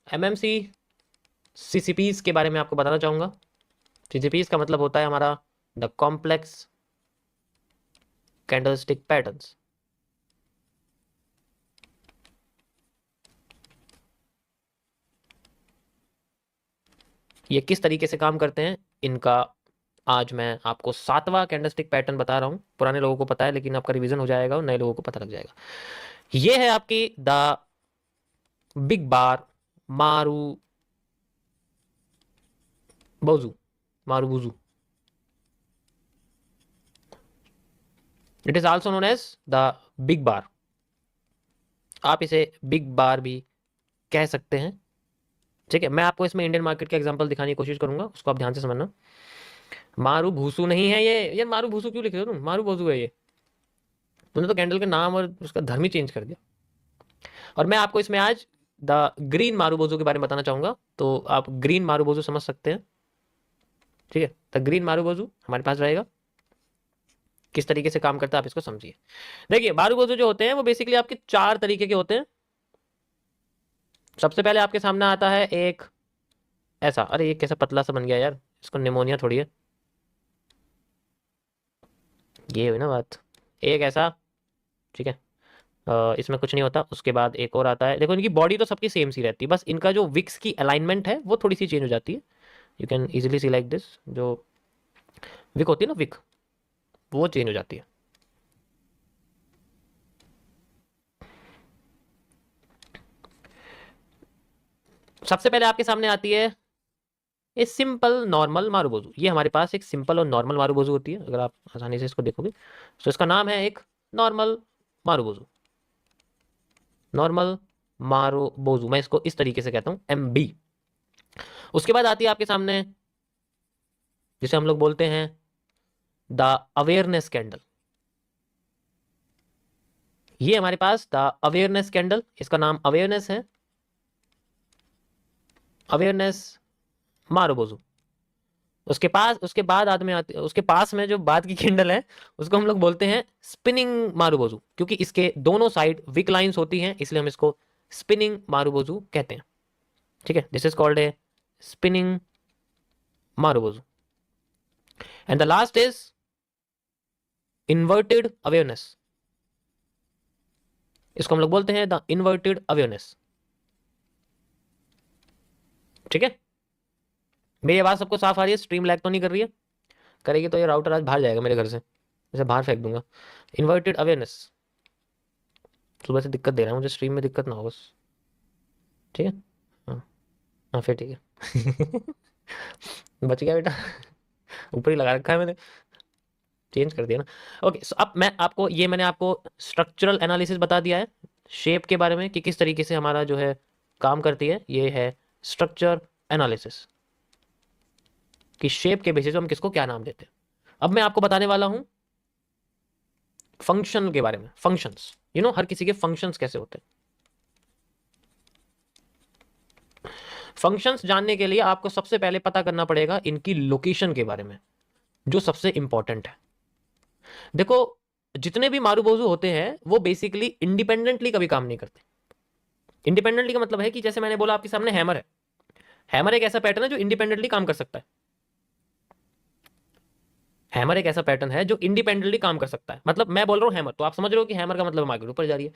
MMC सीसीपीज के बारे में आपको बताना चाहूंगा। सीसीपीज का मतलब होता है हमारा द कॉम्प्लेक्स कैंडलस्टिक पैटर्न्स। ये किस तरीके से काम करते हैं इनका आज मैं आपको 7वां कैंडलस्टिक पैटर्न बता रहा हूं। पुराने लोगों को पता है लेकिन आपका रिवीजन हो जाएगा और नए लोगों को पता लग जाएगा। ये है आपकी the big bar marubozu, marubozu. It is also known as the big bar. आप इसे बिग बार भी कह सकते हैं। ठीक है, मैं आपको इसमें इंडियन मार्केट का एग्जांपल दिखाने की कोशिश करूंगा, उसको आप ध्यान से समझना। मारू भूसू नहीं है ये मारू भूसू क्यों लिख रहे हो तुम? मारू बोजू है ये। तुमने तो कैंडल का नाम और उसका धर्म ही चेंज कर दिया। और मैं आपको इसमें आज द ग्रीन मारूबोजू के बारे में बताना चाहूंगा, तो आप ग्रीन मारूबोजू समझ सकते हैं। ठीक है, द ग्रीन मारूबोजू हमारे पास रहेगा। किस तरीके से काम करता है आप इसको समझिए। देखिए, मारूबोजू जो होते हैं वो बेसिकली आपके 4 तरीके के होते हैं। सबसे पहले आपके सामने आता है एक ऐसा, अरे ये कैसा पतला सा बन गया यार, इसको निमोनिया थोड़ी है। ये हुई ना बात, एक ऐसा। ठीक है, इसमें कुछ नहीं होता। उसके बाद एक और आता है, देखो इनकी बॉडी तो सबकी सेम सी रहती है, बस इनका जो विक्स की अलाइनमेंट है वो थोड़ी सी चेंज हो जाती है। You can easily C like this, जो विक होती है ना, विक, वो चेंज हो जाती है। सबसे पहले आपके सामने आती है ये सिंपल नॉर्मल मारूबोजू। ये हमारे पास एक सिंपल और नॉर्मल मारूबोजू होती है। अगर आप आसानी से इसको देखोगे तो इसका नाम है एक नॉर्मल मारूबोजू। नॉर्मल मारूबोजू, मैं इसको इस तरीके से कहता हूं, MB। उसके बाद आती है आपके सामने जिसे हम लोग बोलते हैं द अवेयरनेस कैंडल। ये हमारे पास द अवेयरनेस कैंडल, इसका नाम अवेयरनेस है, अवेयरनेस मारूबोजू। उसके बाद आदमी आते, उसके पास में जो बाद की कैंडल है उसको हम लोग बोलते हैं स्पिनिंग मारूबोजू, क्योंकि इसके दोनों साइड विक लाइंस होती हैं, इसलिए हम इसको स्पिनिंग मारूबोजू कहते हैं। ठीक है, this is called a spinning marubozu. And the last is inverted awareness. इसको हम लोग बोलते हैं द इन्वर्टेड अवेयरनेस। ठीक है, मेरी आवाज सबको साफ आ रही है? स्ट्रीम लैग तो नहीं कर रही है? करेगी तो ये राउटर आज बाहर जाएगा मेरे घर से, इसे बाहर फेंक दूंगा। इन्वर्टेड अवेयरनेस सुबह से दिक्कत दे रहा है मुझे, स्ट्रीम में दिक्कत ना हो बस। ठीक है, हाँ हाँ फिर ठीक है। बच गया बेटा। ऊपर ही लगा रखा है मैंने, चेंज कर दिया ना। ओके, सो अब मैं आपको, ये मैंने आपको स्ट्रक्चरल एनालिसिस बता दिया है शेप के बारे में कि किस तरीके से हमारा जो है काम करती है। ये है स्ट्रक्चर एनालिसिस कि शेप के बेसिस पे हम किसको क्या नाम देते हैं। अब मैं आपको बताने वाला हूं फंक्शन के बारे में। फंक्शंस, हर किसी के फंक्शंस कैसे होते हैं। फंक्शंस जानने के लिए आपको सबसे पहले पता करना पड़ेगा इनकी लोकेशन के बारे में, जो सबसे इंपॉर्टेंट है। देखो, जितने भी मारूबोजू होते हैं वो बेसिकली इंडिपेंडेंटली कभी काम नहीं करते। इंडिपेंडेंटली का मतलब है कि जैसे मैंने बोला आपके सामने हैमर है, हैमर एक ऐसा पैटर्न है जो इंडिपेंडेंटली काम कर सकता है। हैमर एक ऐसा पैटर्न है जो इंडिपेंडेंटली काम कर सकता है। मतलब मैं बोल रहा हूं हैमर, तो आप समझ रहे हो कि हैमर का मतलब मार्केट ऊपर जा रही है।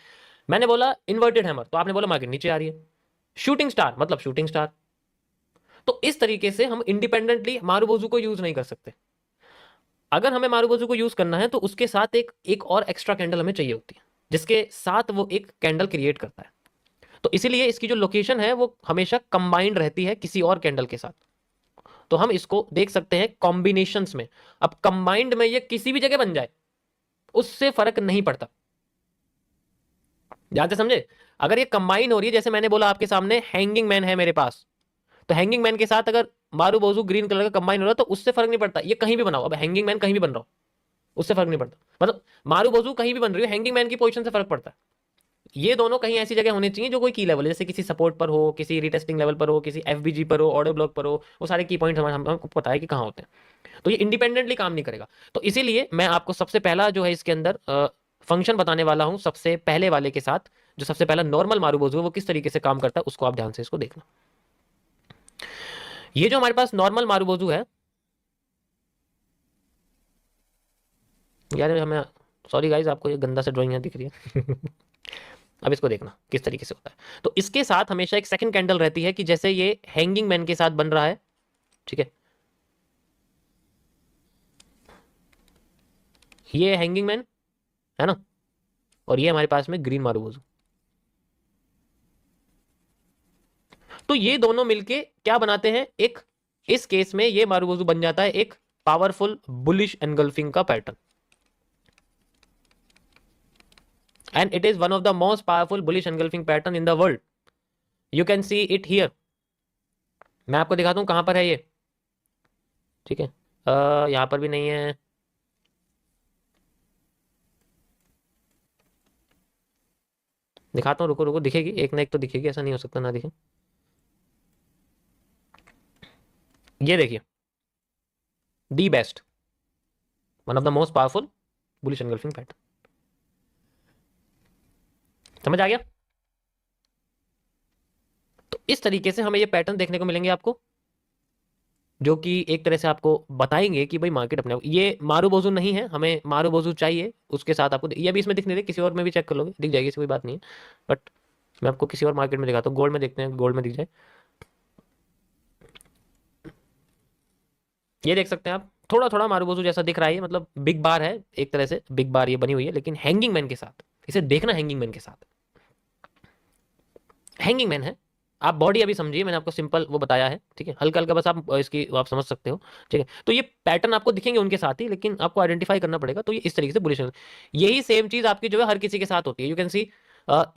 मैंने बोला इन्वर्टेड हैमर, तो आपने बोला मार्केट नीचे आ रही है। शूटिंग स्टार मतलब शूटिंग स्टार। तो इस तरीके से हम इंडिपेंडेंटली मारूबोजू को यूज नहीं कर सकते। अगर हमें मारूबोजू को यूज करना है तो उसके साथ एक और एक्स्ट्रा कैंडल हमें चाहिए होती है, जिसके साथ वो एक कैंडल क्रिएट करता है। तो इसीलिए इसकी जो लोकेशन है वो हमेशा कंबाइंड रहती है किसी और कैंडल के साथ। तो हम इसको देख सकते हैं कॉम्बिनेशंस में। अब कंबाइंड में ये किसी भी जगह बन जाए उससे फर्क नहीं पड़ता। ध्यान से समझे, अगर ये कंबाइन हो रही है, जैसे मैंने बोला आपके सामने हैंगिंग मैन है मेरे पास, तो हैंगिंग मैन के साथ अगर मारूबोजू ग्रीन कलर का कंबाइन हो रहा है तो उससे फर्क नहीं पड़ता, ये कहीं भी बनाओ। अब हैंगिंग मैन कहीं भी बन रहा हो उससे फर्क नहीं पड़ता। मतलब मारूबोजू कहीं भी बन रही हो, हैंगिंग मैन की पोजीशन से फर्क पड़ता है। ये दोनों कहीं ऐसी जगह होनी चाहिए जो कोई की लेवल है, जैसे किसी सपोर्ट पर हो, किसी रिटेस्टिंग लेवल पर हो, किसी FBG पर हो, ऑर्डर ब्लॉक पर हो। वो सारे की पॉइंट हमको पता है कि कहाँ होते हैं। तो ये इंडिपेंडेंटली काम नहीं करेगा। तो इसीलिए मैं आपको सबसे पहला जो है इसके अंदर फंक्शन बताने वाला हूं सबसे पहले वाले के साथ, जो सबसे पहला नॉर्मल मारुबोजू है वो किस तरीके से काम करता है उसको आप ध्यान से इसको देखना। ये जो हमारे पास नॉर्मल मारुबोजू है यार, हमें सॉरी गाइज, आपको ये गंदा सा ड्राइंग दिख रही है अब इसको देखना किस तरीके से होता है। तो इसके साथ हमेशा एक सेकंड कैंडल रहती है कि जैसे ये हैंगिंग मैन के साथ बन रहा है, ठीक है, ये हैंगिंग मैन है ना, और ये हमारे पास में ग्रीन मारुबोजू। तो ये दोनों मिलके क्या बनाते हैं, एक, इस केस में ये मारुबोजू बन जाता है एक पावरफुल बुलिश एनगल्फिंग का pattern, and it is one of the most powerful bullish engulfing pattern in the world. You can see it here. मैं आपको दिखाता हूं कहां पर है ये, ठीक है, यहां पर भी नहीं है, दिखाता हूं, रुको रुको, दिखेगी एक ना एक तो दिखेगी, ऐसा नहीं हो सकता ना दिखे। ये देखिए, the best, one of the most powerful bullish engulfing pattern. समझ आ गया? तो इस तरीके से हमें ये पैटर्न देखने को मिलेंगे आपको, जो कि एक तरह से आपको बताएंगे कि भाई मार्केट अपने, ये मारुबोजू नहीं है, हमें मारुबोजू चाहिए, उसके साथ आपको ये भी इसमें दिख नहीं रही, किसी और में भी चेक कर लोगे दिख जाएगी, कोई बात नहीं है, बट मैं आपको किसी और मार्केट में दिखाता हूँ। गोल्ड में देखते हैं, गोल्ड में दिख जाए, ये देख सकते हैं आप, थोड़ा थोड़ा मारुबोजू जैसा दिख रहा है, मतलब बिग बार है, एक तरह से बिग बार ये बनी हुई है, लेकिन हैंगिंग मैन के साथ, इसे देखना हैंगिंग मैन के साथ, हैंगिंग मैन है। आप बॉडी अभी समझिए, मैंने आपको सिंपल वो बताया है, ठीक है, हल्का हल्का बस आप इसकी आप समझ सकते हो, ठीक है। तो ये पैटर्न आपको दिखेंगे उनके साथ ही, लेकिन आपको आइडेंटिफाई करना पड़ेगा। तो ये इस तरीके से बुलिश, यही सेम चीज आपकी जो है हर किसी के साथ होती है। यू कैन सी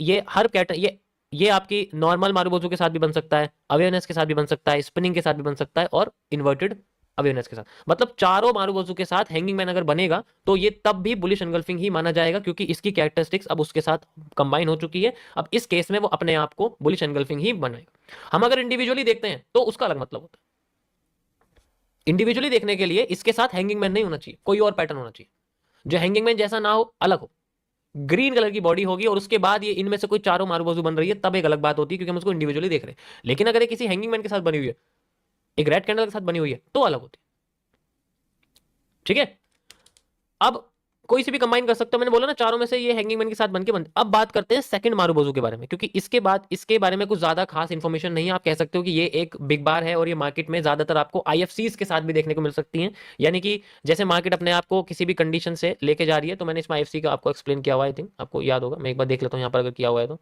ये हर पैटर्न, ये आपकी नॉर्मल मारुबोजू के साथ भी बन सकता है, अवेयरनेस के साथ भी बन सकता है, स्पिनिंग के साथ भी बन सकता है, और इन्वर्टेड अवेयरनेस के साथ, मतलब चारों मारुबोजू के साथ हैंगिंग मैन अगर बनेगा तो ये तब भी बुलिश एनगल्फिंग ही माना जाएगा, क्योंकि इसकी कैरेक्टरिस्टिक्स अब उसके साथ कंबाइन हो चुकी है। अब इस केस में वो अपने आप को बुलिश एनगल्फिंग ही बनाएगा। हम अगर इंडिविजुअली देखते हैं तो उसका अलग मतलब होता है। इंडिविजुअली देखने के लिए इसके साथ हैंगिंग मैन नहीं होना चाहिए, कोई और पैटर्न होना चाहिए जो हैंगिंग मैन जैसा ना हो, अलग हो, ग्रीन कलर की बॉडी होगी, और उसके बाद ये इनमें से कोई चारों मारुबोजू बन रही है, तब एक अलग बात होती है, क्योंकि हम उसको इंडिविजुअली देख रहे हैं। लेकिन अगर ये किसी हैंगिंग मैन के साथ बनी हुई है, एक रेड कैंडल के साथ बनी हुई है, तो अलग होती है, ठीक है। अब कोई से भी कंबाइन कर सकते हो, मैंने बोला ना चारों में से ये हैंगिंग मैन के साथ बनके बनते। अब बात करते हैं सेकंड मारुबोजू के बारे में, क्योंकि इसके बाद इसके बारे में कुछ ज्यादा खास इंफॉर्मेशन नहीं है। आप कह सकते हो कि ये एक बिग बार है, और ये मार्केट में ज्यादातर आपको आईएफसीज के साथ भी देखने को मिल सकती हैं। यानी कि जैसे मार्केट अपने आप को किसी भी कंडीशन से लेके जा रही है, तो मैंने इसमें आईएफसी का आपको एक्सप्लेन किया हुआ है, आई थिंक आपको याद होगा, मैं एक बार देख लेता हूँ यहाँ पर अगर किया हुआ है तो।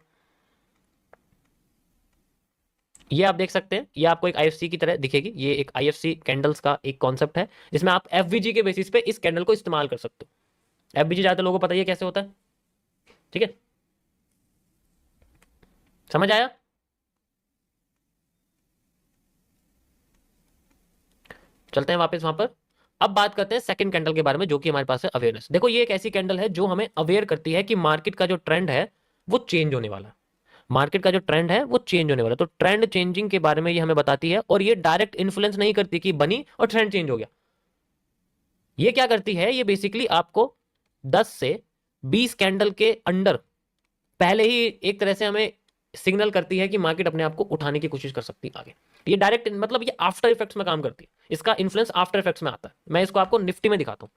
ये आप देख सकते हैं, ये आपको एक आईएफसी की तरह दिखेगी, ये एक आईएफसी कैंडल्स का एक कॉन्सेप्ट है, जिसमें आप एफवीजी के बेसिस पे इस कैंडल को इस्तेमाल कर सकते हो। एफवीजी ज्यादा लोगों को पता ही है कैसे होता है, ठीक है, समझ आया? चलते हैं वापस वहां पर। अब बात करते हैं सेकंड कैंडल के बारे में, जो कि हमारे पास है अवेयरनेस। देखो ये एक ऐसी कैंडल है जो हमें अवेयर करती है कि मार्केट का जो ट्रेंड है वो चेंज होने वाला है, मार्केट का जो ट्रेंड है वो चेंज होने वाला है। तो ट्रेंड चेंजिंग के बारे में ये हमें बताती है, और ये डायरेक्ट इन्फ्लुएंस नहीं करती कि बनी और ट्रेंड चेंज हो गया। ये क्या करती है, ये बेसिकली आपको 10 से 20 कैंडल के अंडर पहले ही एक तरह से हमें सिग्नल करती है कि मार्केट अपने आप को उठाने की कोशिश कर सकती है आगे। ये डायरेक्ट मतलब ये आफ्टर इफेक्ट्स में काम करती है, इसका इन्फ्लुएंस आफ्टर इफेक्ट्स में आता है। मैं इसको आपको निफ्टी में दिखाता हूँ,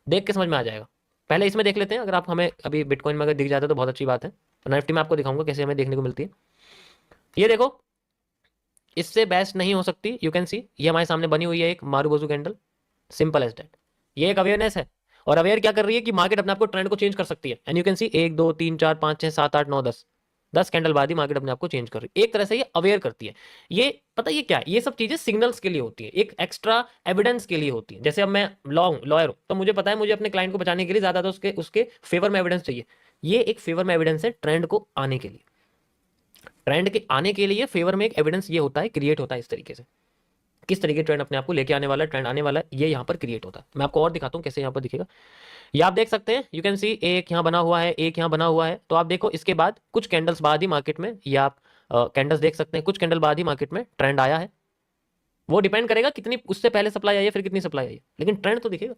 देख के समझ में आ जाएगा। पहले इसमें देख लेते हैं, अगर आप हमें अभी बिटकॉइन में अगर दिख जाता है तो बहुत अच्छी बात है, और निफ्टी में आपको दिखाऊंगा कैसे हमें देखने को मिलती है। ये देखो, इससे बेस्ट नहीं हो सकती। यू कैन सी ये हमारे सामने बनी हुई है एक marubozu candle, simple as that. ये एक अवेयरनेस है, और अवेयर क्या कर रही है कि मार्केट अपने आप को ट्रेंड को चेंज कर सकती है। And you can C 1 2 3 4 5 6 7 8 9 10 candle बाद ही मार्केट अपने आप को चेंज कर रही है। एक तरह से ये अवेयर करती है। ये पता है ये क्या है, ये सब चीजें सिग्नल्स के लिए होती है, एक एक्स्ट्रा एविडेंस के लिए होती है। जैसे अब मैं लॉयर हूं, तो मुझे पता है मुझे अपने क्लाइंट को बचाने के लिए ज्यादा उसके उसके फेवर में एविडेंस चाहिए। ये एक फेवर में एविडेंस है ट्रेंड को आने के लिए, ट्रेंड के आने के लिए फेवर में एक एविडेंस ये होता है, क्रिएट होता है इस तरीके से। किस तरीके ट्रेंड अपने आप को लेके आने वाला है, ट्रेंड आने वाला है, ये यहाँ पर क्रिएट होता है। मैं आपको और दिखाता हूँ कैसे यहाँ पर दिखेगा। ये आप देख सकते हैं, यू कैन सी एक यहाँ बना हुआ है, एक यहाँ बना हुआ है। तो आप देखो इसके बाद कुछ कैंडल्स बाद ही मार्केट में, ये आप कैंडल्स देख सकते हैं, कुछ कैंडल बाद ही मार्केट में ट्रेंड आया है। वो डिपेंड करेगा कितनी उससे पहले सप्लाई आई है, फिर कितनी सप्लाई आई है, लेकिन ट्रेंड तो दिखेगा।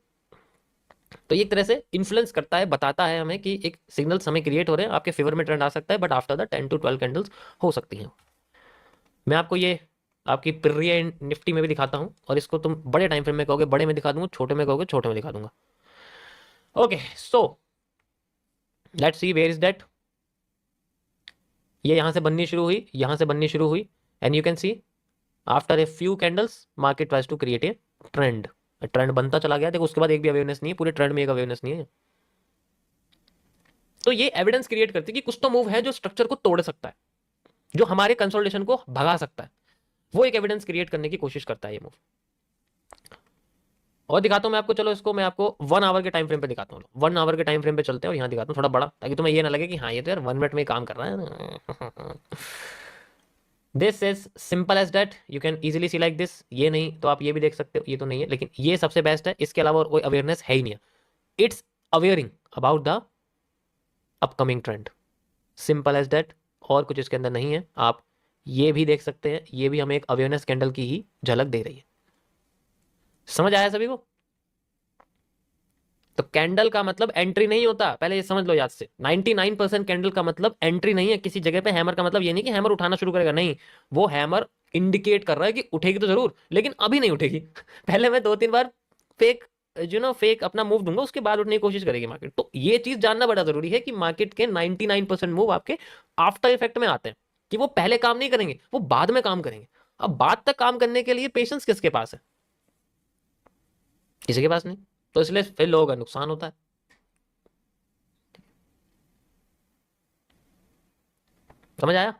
तो ये एक तरह से इन्फ्लुएंस करता है, बताता है हमें कि एक सिग्नल्स हमें क्रिएट हो रहे हैं, आपके फेवर में ट्रेंड आ सकता है, but after the 10 to 12 candles हो सकती हैं। मैं आपको ये आपकी प्रिय निफ्टी में भी दिखाता हूँ, और इसको तुम बड़े टाइम फ्रेम में कहोगे बड़े में दिखा दूंगा, छोटे में कहोगे छोटे में दिखा दूंगा। Okay, so let's see where is that. ये यहां से बननी शुरू हुई, यहां से बननी शुरू हुई, and you can see after a few candles market tries to create a trend. Trend बनता चला गया, देखो उसके बाद एक भी अवेयरनेस नहीं है, पूरे ट्रेंड में एक अवेयरनेस नहीं है। तो ये एविडेंस क्रिएट करती है कि कुछ तो मूव है जो स्ट्रक्चर को तोड़ सकता है, जो हमारे कंसोलिडेशन को भगा सकता है, वो एक एविडेंस क्रिएट करने की कोशिश करता है ये मूव। और दिखाता हूं मैं आपको, चलो इसको मैं आपको 1 आवर के टाइम फ्रेम पे दिखाता हूँ। 1 आवर के टाइम फ्रेम पे चलते हैं, और यहाँ दिखाता हूँ थोड़ा बड़ा, ताकि तुम्हें ये ना लगे कि हाँ ये तो यार 1 मिनट में ही काम कर रहा है। This is simple as that, you can easily see like this. ये नहीं तो आप ये भी देख सकते हो, ये तो नहीं है, लेकिन ये सबसे बेस्ट है, इसके अलावा और कोई अवेयरनेस है ही नहीं है। It's awaring about the upcoming trend, simple as that. और कुछ इसके अंदर नहीं है। आप ये भी देख सकते हैं, ये भी हमें एक अवेयरनेस कैंडल की ही झलक दे रही है। समझ आया सभी को? तो कैंडल का मतलब एंट्री नहीं होता, पहले ये समझ लो याद से। 99% कैंडल का मतलब एंट्री नहीं है किसी जगह पे। हैमर का मतलब ये नहीं कि हैमर उठाना शुरू करेगा, नहीं, वो हैमर इंडिकेट कर रहा है कि उठेगी तो जरूर, लेकिन अभी नहीं उठेगी। पहले मैं 2-3 बार फेक फेक अपना मूव दूंगा, उसके बाद उठने की कोशिश करेगी मार्केट। तो ये चीज जानना बड़ा जरूरी है कि मार्केट के 99% मूव आपके आफ्टर इफेक्ट में आते हैं, कि वो पहले काम नहीं करेंगे, वो बाद में काम करेंगे। अब बाद तक काम करने के लिए पेशेंस किसके पास है? किसी के पास नहीं। तो इसलिए फिर लोगों का नुकसान होता है। समझ आया?